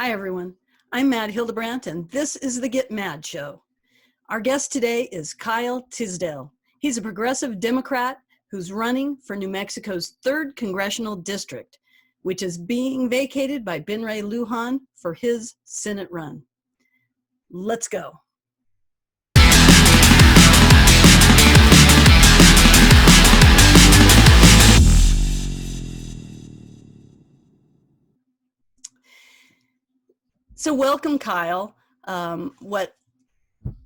Hi, everyone. I'm Mad Hildebrandt, and this is the Get Mad Show. Our guest today is Kyle Tisdel. He's a progressive Democrat who's running for New Mexico's 3rd Congressional District, which is being vacated by Ben Ray Lujan for his Senate run. Let's go. So welcome, Kyle. What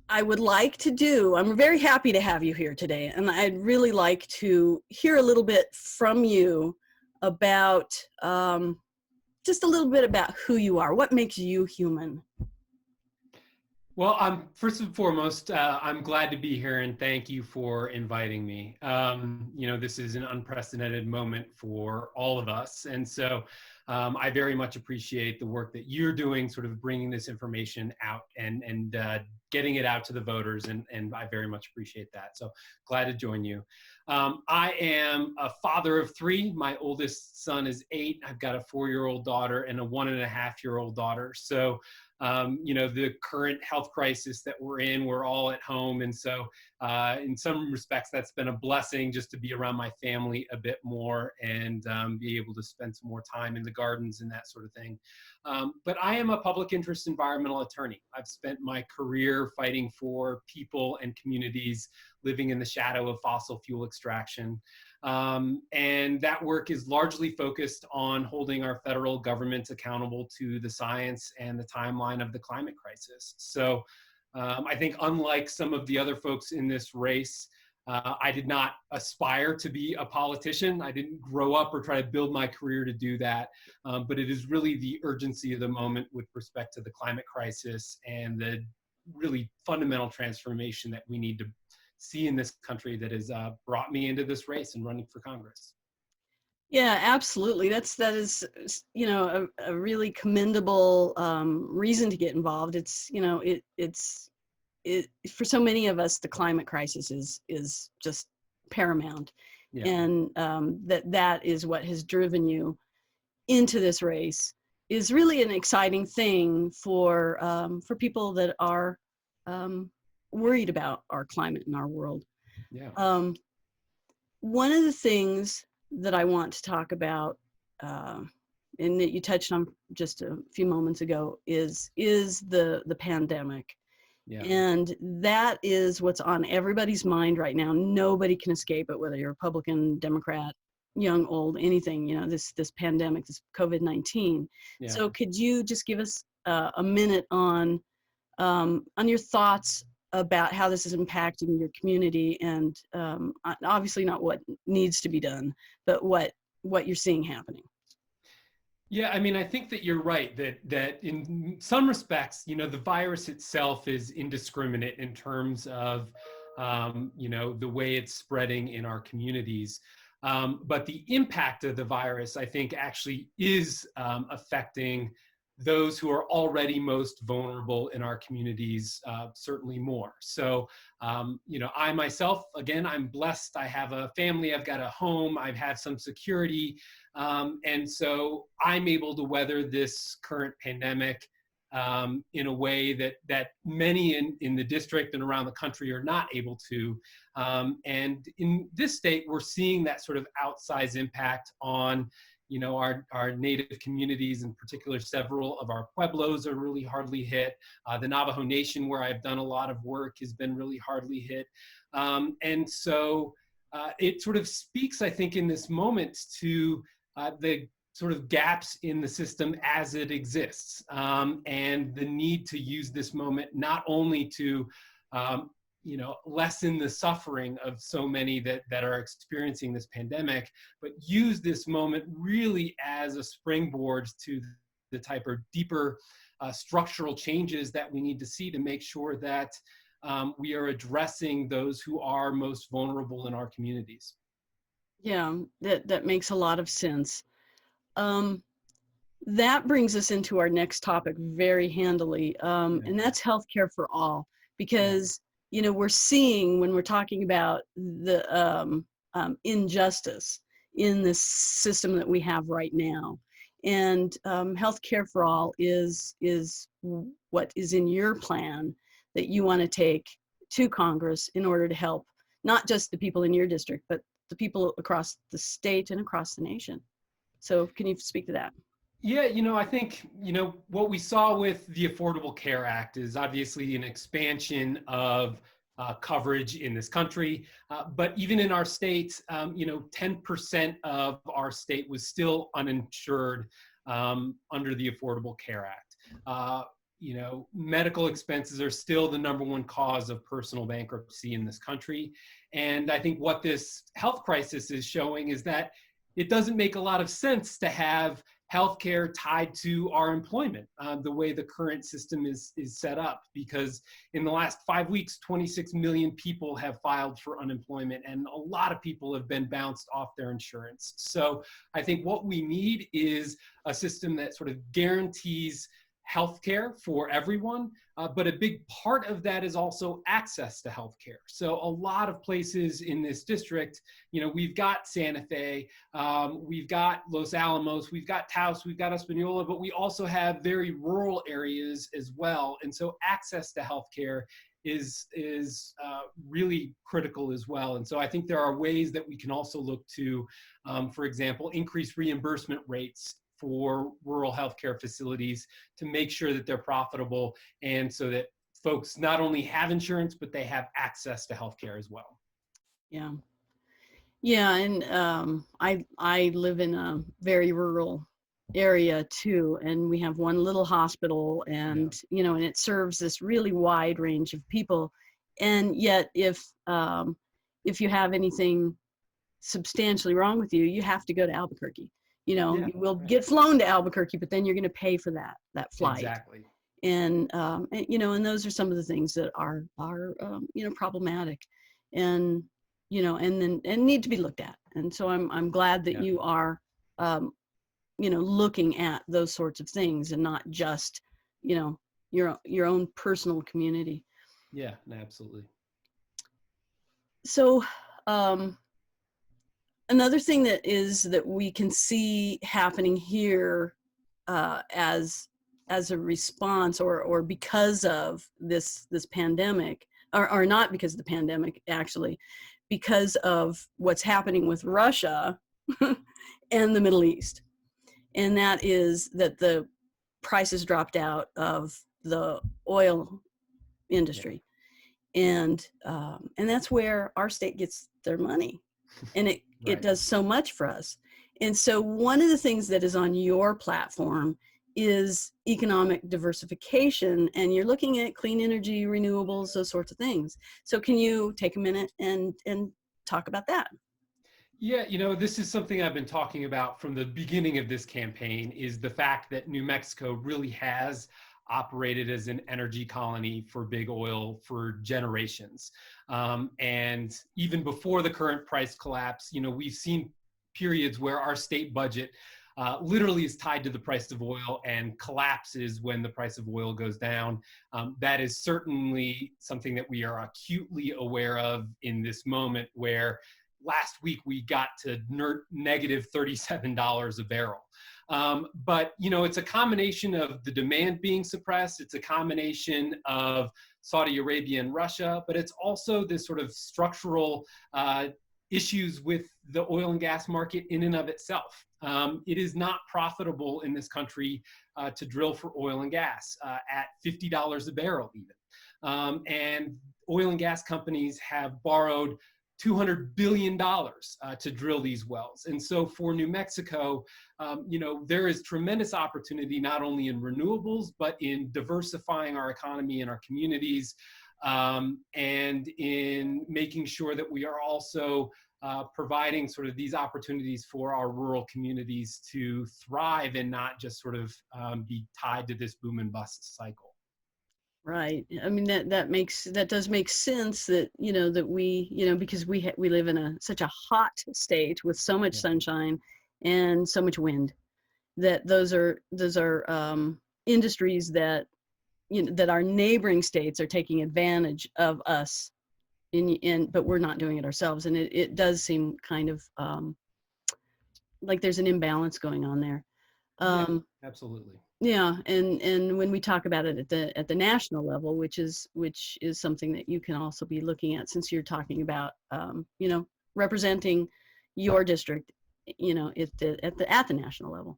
I would like to do, I'm very happy to have you here today, and I'd really like to hear a little bit from you about, just a little bit about who you are. What makes you human? Well, first and foremost, I'm glad to be here and thank you for inviting me. This is an unprecedented moment for all of us. And so I very much appreciate the work that you're doing, sort of bringing this information out and getting it out to the voters. And I very much appreciate that. So glad to join you. I am a father of 3. My oldest son is 8. I've got a 4-year-old daughter and a 1.5-year-old daughter. So the current health crisis that we're all at home. And so in some respects, that's been a blessing just to be around my family a bit more and be able to spend some more time in the gardens and that sort of thing. But I am a public interest environmental attorney. I've spent my career fighting for people and communities living in the shadow of fossil fuel extraction. And that work is largely focused on holding our federal government accountable to the science and the timeline of the climate crisis. So I think unlike some of the other folks in this race, I did not aspire to be a politician. I didn't grow up or try to build my career to do that. But it is really the urgency of the moment with respect to the climate crisis and the really fundamental transformation that we need to see in this country that has brought me into this race and running for Congress. Yeah, absolutely. That is, a really commendable reason to get involved. It's, for so many of us, the climate crisis is just paramount. Yeah. And that is what has driven you into this race is really an exciting thing for people that are worried about our climate and our world. Yeah. One of the things that I want to talk about, and that you touched on just a few moments ago, is the pandemic. Yeah. And that is what's on everybody's mind right now. Nobody can escape it, whether you're Republican, Democrat, young, old, anything. This pandemic, this COVID-19. Yeah. So could you just give us a minute on your thoughts about how this is impacting your community, and obviously not what needs to be done, but what you're seeing happening? Yeah, I mean, I think that you're right that in some respects, the virus itself is indiscriminate in terms of, the way it's spreading in our communities. But the impact of the virus, I think, actually is affecting those who are already most vulnerable in our communities, certainly more. So, I myself, again, I'm blessed. I have a family, I've got a home, I've had some security. And so I'm able to weather this current pandemic in a way that many in the district and around the country are not able to. And in this state, we're seeing that sort of outsized impact on our native communities, in particular. Several of our pueblos are really hardly hit. The Navajo Nation, where I've done a lot of work, has been really hardly hit. And so it sort of speaks, I think, in this moment to the sort of gaps in the system as it exists, and the need to use this moment not only to lessen the suffering of so many that are experiencing this pandemic, but use this moment really as a springboard to the type of deeper structural changes that we need to see to make sure that we are addressing those who are most vulnerable in our communities. Yeah, that makes a lot of sense. That brings us into our next topic very handily, and that's healthcare for all, because we're seeing, when we're talking about the injustice in this system that we have right now, And healthcare for all is what is in your plan that you want to take to Congress in order to help not just the people in your district, but the people across the state and across the nation. So can you speak to that? Yeah, I think, what we saw with the Affordable Care Act is obviously an expansion of coverage in this country. But even in our state, 10% of our state was still uninsured under the Affordable Care Act. Medical expenses are still the number one cause of personal bankruptcy in this country. And I think what this health crisis is showing is that it doesn't make a lot of sense to have healthcare tied to our employment, the way the current system is set up, because in the last 5 weeks, 26 million people have filed for unemployment, and a lot of people have been bounced off their insurance. So I think what we need is a system that sort of guarantees healthcare for everyone, but a big part of that is also access to healthcare. So a lot of places in this district, we've got Santa Fe, we've got Los Alamos, we've got Taos, we've got Espanola, but we also have very rural areas as well. And so access to healthcare is really critical as well. And so I think there are ways that we can also look to, for example, increase reimbursement rates for rural healthcare facilities to make sure that they're profitable, and so that folks not only have insurance, but they have access to healthcare as well. Yeah. Yeah, and I live in a very rural area too, and we have one little hospital, and and it serves this really wide range of people. And yet, if you have anything substantially wrong with you, you have to go to Albuquerque. You will get flown to Albuquerque, but then you're going to pay for that flight. Exactly. And and those are some of the things that are problematic, and and need to be looked at. And so I'm glad that you are looking at those sorts of things, and not just your own personal community. Yeah, absolutely. So another thing that we can see happening here as a response, or because of this pandemic, or not because of the pandemic, actually, because of what's happening with Russia and the Middle East. And that is that the prices dropped out of the oil industry. And that's where our state gets their money. And it does so much for us. And so one of the things that is on your platform is economic diversification, and you're looking at clean energy, renewables, those sorts of things. So can you take a minute and talk about that? Yeah, this is something I've been talking about from the beginning of this campaign, is the fact that New Mexico really has operated as an energy colony for big oil for generations. And even before the current price collapse, we've seen periods where our state budget literally is tied to the price of oil and collapses when the price of oil goes down. That is certainly something that we are acutely aware of in this moment, where last week we got to negative $37 a barrel. But it's a combination of the demand being suppressed. It's a combination of Saudi Arabia and Russia, but it's also this sort of structural issues with the oil and gas market in and of itself. It is not profitable in this country to drill for oil and gas at $50 a barrel even. And oil and gas companies have borrowed $200 billion to drill these wells. And so for New Mexico, there is tremendous opportunity, not only in renewables, but in diversifying our economy and our communities, and in making sure that we are also providing sort of these opportunities for our rural communities to thrive, and not just sort of be tied to this boom and bust cycle. Right. I mean, that does make sense, that that we because we live in such a hot state with so much sunshine and so much wind, that those are industries that that our neighboring states are taking advantage of us but we're not doing it ourselves. And it does seem kind of like there's an imbalance going on there. Yeah, Um, absolutely. yeah, and when we talk about it at the national level, which is something that you can also be looking at, since you're talking about representing your district, at the national level.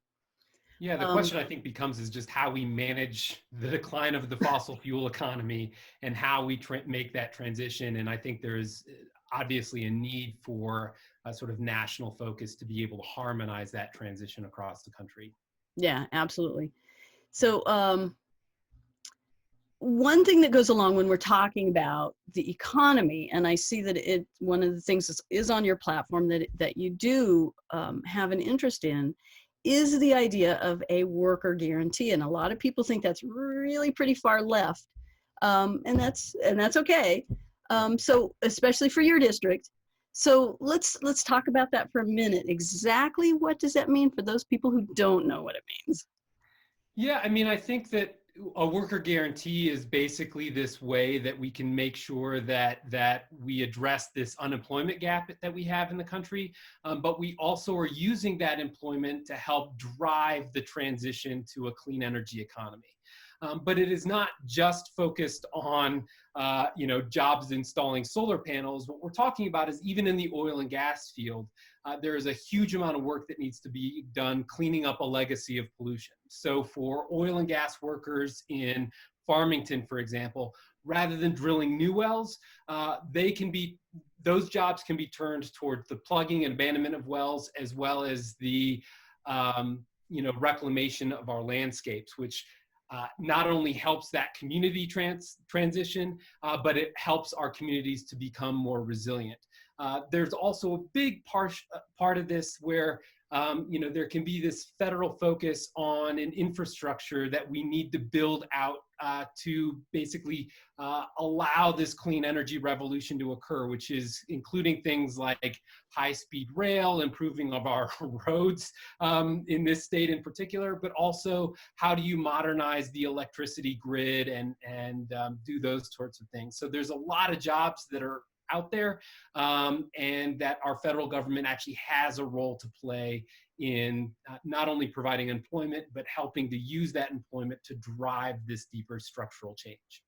Yeah, the Um, question I think becomes is just how we manage the decline of the fossil fuel economy and how we make that transition. And I think there is obviously a need for a sort of national focus to be able to harmonize that transition across the country. yeah, absolutely. So one thing that goes along when we're talking about the economy, and I see that one of the things that is on your platform that you do have an interest in, is the idea of a worker guarantee. And a lot of people think that's really pretty far left, and that's okay. So especially for your district. So let's talk about that for a minute. Exactly what does that mean for those people who don't know what it means? Yeah, I mean, I think that a worker guarantee is basically this way that we can make sure that we address this unemployment gap that we have in the country, but we also are using that employment to help drive the transition to a clean energy economy. But it is not just focused on jobs installing solar panels. What we're talking about is even in the oil and gas field, there is a huge amount of work that needs to be done cleaning up a legacy of pollution. So for oil and gas workers in Farmington, for example, rather than drilling new wells, those jobs can be turned towards the plugging and abandonment of wells, as well as the reclamation of our landscapes, which not only helps that community transition, but it helps our communities to become more resilient. There's also a big part of this where there can be this federal focus on an infrastructure that we need to build out to basically allow this clean energy revolution to occur, which is including things like high-speed rail, improving of our roads in this state in particular, but also how do you modernize the electricity grid and do those sorts of things. So there's a lot of jobs that are out there, and that our federal government actually has a role to play in not only providing employment, but helping to use that employment to drive this deeper structural change.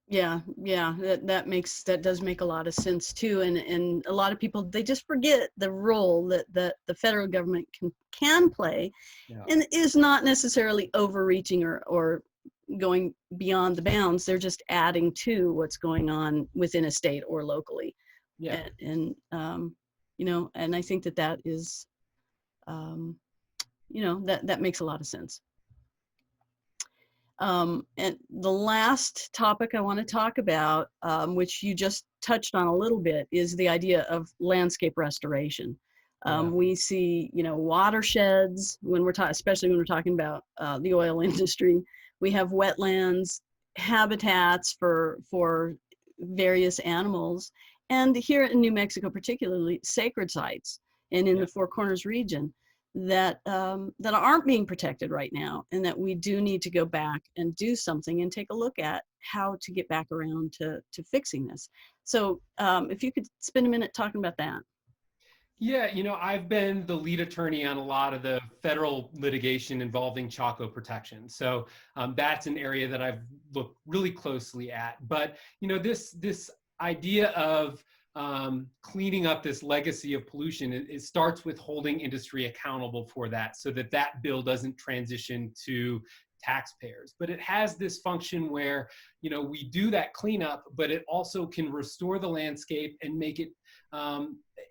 Yeah, that does make a lot of sense too. And a lot of people, they just forget the role that the federal government can play, Yeah. and is not necessarily overreaching or going beyond the bounds. They're just adding to what's going on within a state or locally. Yeah. And I think that is that makes a lot of sense. And the last topic I want to talk about, which you just touched on a little bit, is the idea of landscape restoration. Yeah. We see, watersheds when we're talking, especially when we're talking about the oil industry. We have wetlands, habitats for various animals, and here in New Mexico, particularly sacred sites, and in Yeah. the Four Corners region, that aren't being protected right now, and that we do need to go back and do something and take a look at how to get back around to fixing this. So if you could spend a minute talking about that. Yeah, I've been the lead attorney on a lot of the federal litigation involving Chaco protection. So that's an area that I've looked really closely at. But this idea of cleaning up this legacy of pollution, it starts with holding industry accountable for that, so that bill doesn't transition to taxpayers. But it has this function where we do that cleanup, but it also can restore the landscape and make it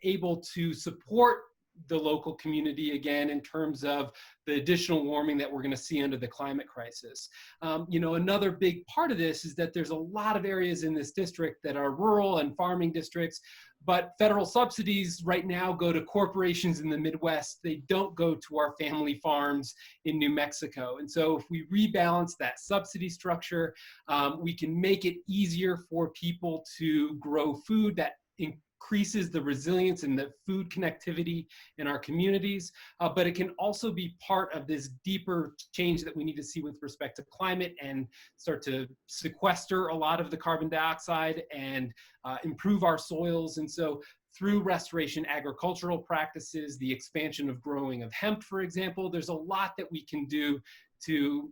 able to support the local community again in terms of the additional warming that we're going to see under the climate crisis. Another big part of this is that there's a lot of areas in this district that are rural and farming districts, but federal subsidies right now go to corporations in the Midwest. They don't go to our family farms in New Mexico. And so if we rebalance that subsidy structure, we can make it easier for people to grow food that increases the resilience and the food connectivity in our communities, but it can also be part of this deeper change that we need to see with respect to climate and start to sequester a lot of the carbon dioxide and improve our soils. And so through restoration agricultural practices, the expansion of growing of hemp, for example. There's a lot that we can do to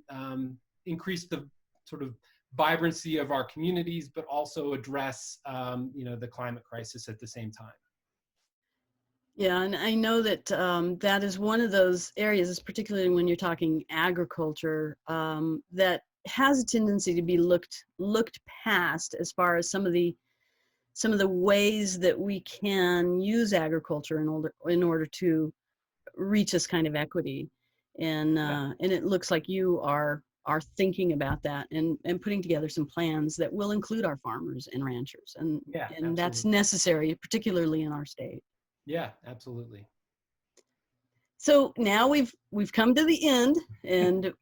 increase the sort of vibrancy of our communities, but also address the climate crisis at the same time. Yeah, and I know that that is one of those areas, particularly when you're talking agriculture, that has a tendency to be looked past as far as some of the ways that we can use agriculture in order to reach this kind of equity. And it looks like you are thinking about that and putting together some plans that will include our farmers and ranchers, and that's necessary, particularly in our state. Yeah, absolutely. So now we've come to the end, and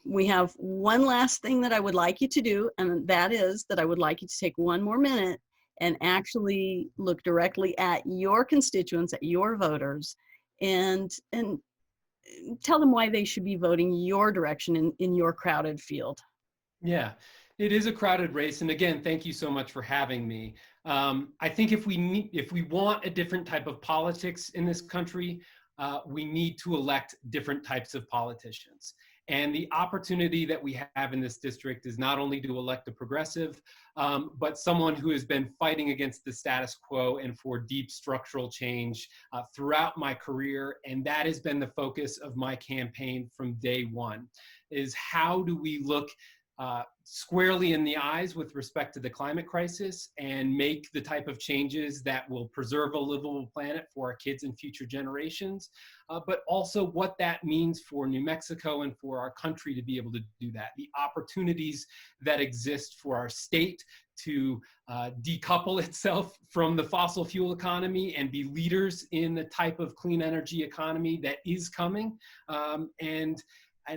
we have one last thing that I would like you to do, and that is that I would like you to take one more minute and actually look directly at your constituents, at your voters, and tell them why they should be voting your direction in your crowded field. Yeah, it is a crowded race. And again, thank you so much for having me. I think if we want a different type of politics in this country, we need to elect different types of politicians. And the opportunity that we have in this district is not only to elect a progressive, but someone who has been fighting against the status quo and for deep structural change throughout my career. And that has been the focus of my campaign from day one, is how do we look squarely in the eyes with respect to the climate crisis and make the type of changes that will preserve a livable planet for our kids and future generations, but also what that means for New Mexico and for our country to be able to do that. The opportunities that exist for our state to decouple itself from the fossil fuel economy and be leaders in the type of clean energy economy that is coming, and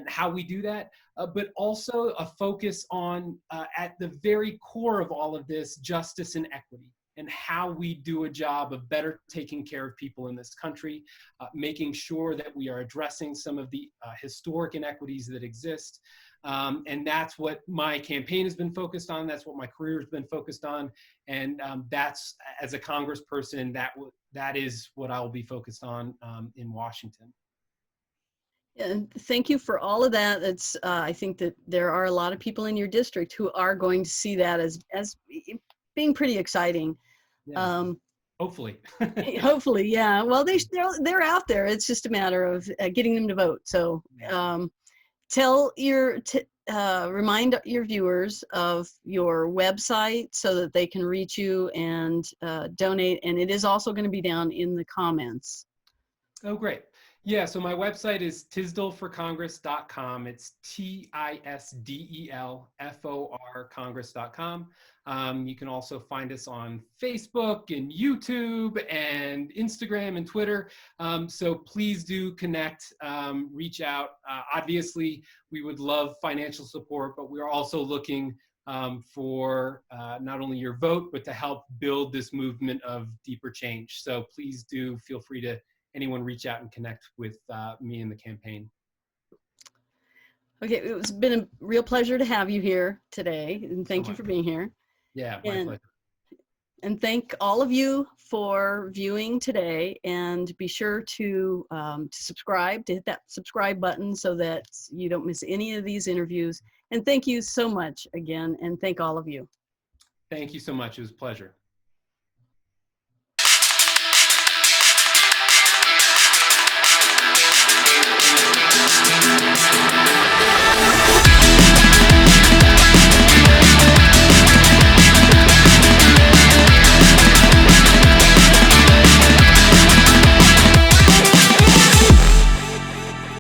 how we do that, but also a focus on, at the very core of all of this, justice and equity, and how we do a job of better taking care of people in this country, making sure that we are addressing some of the historic inequities that exist. And that's what my campaign has been focused on. That's what my career has been focused on. And that's, as a congressperson, that is what I will be focused on in Washington. And thank you for all of that. It's I think that there are a lot of people in your district who are going to see that as being pretty exciting. Yeah. Hopefully. Hopefully, yeah. Well, they're out there. It's just a matter of getting them to vote. So remind your viewers of your website so that they can reach you and donate. And it is also going to be down in the comments. Oh, great. Yeah, so my website is tisdelforcongress.com. It's TISDELFOR Congress.com. You can also find us on Facebook and YouTube and Instagram and Twitter. So please do connect, reach out. Obviously, we would love financial support, but we're also looking for not only your vote, but to help build this movement of deeper change. So please do feel free to anyone reach out and connect with me in the campaign. Okay, it's been a real pleasure to have you here today, and thank you for being here. Yeah, my pleasure. And thank all of you for viewing today, and be sure to subscribe, to hit that subscribe button so that you don't miss any of these interviews. And thank you so much again, and thank all of you. Thank you so much. It was a pleasure.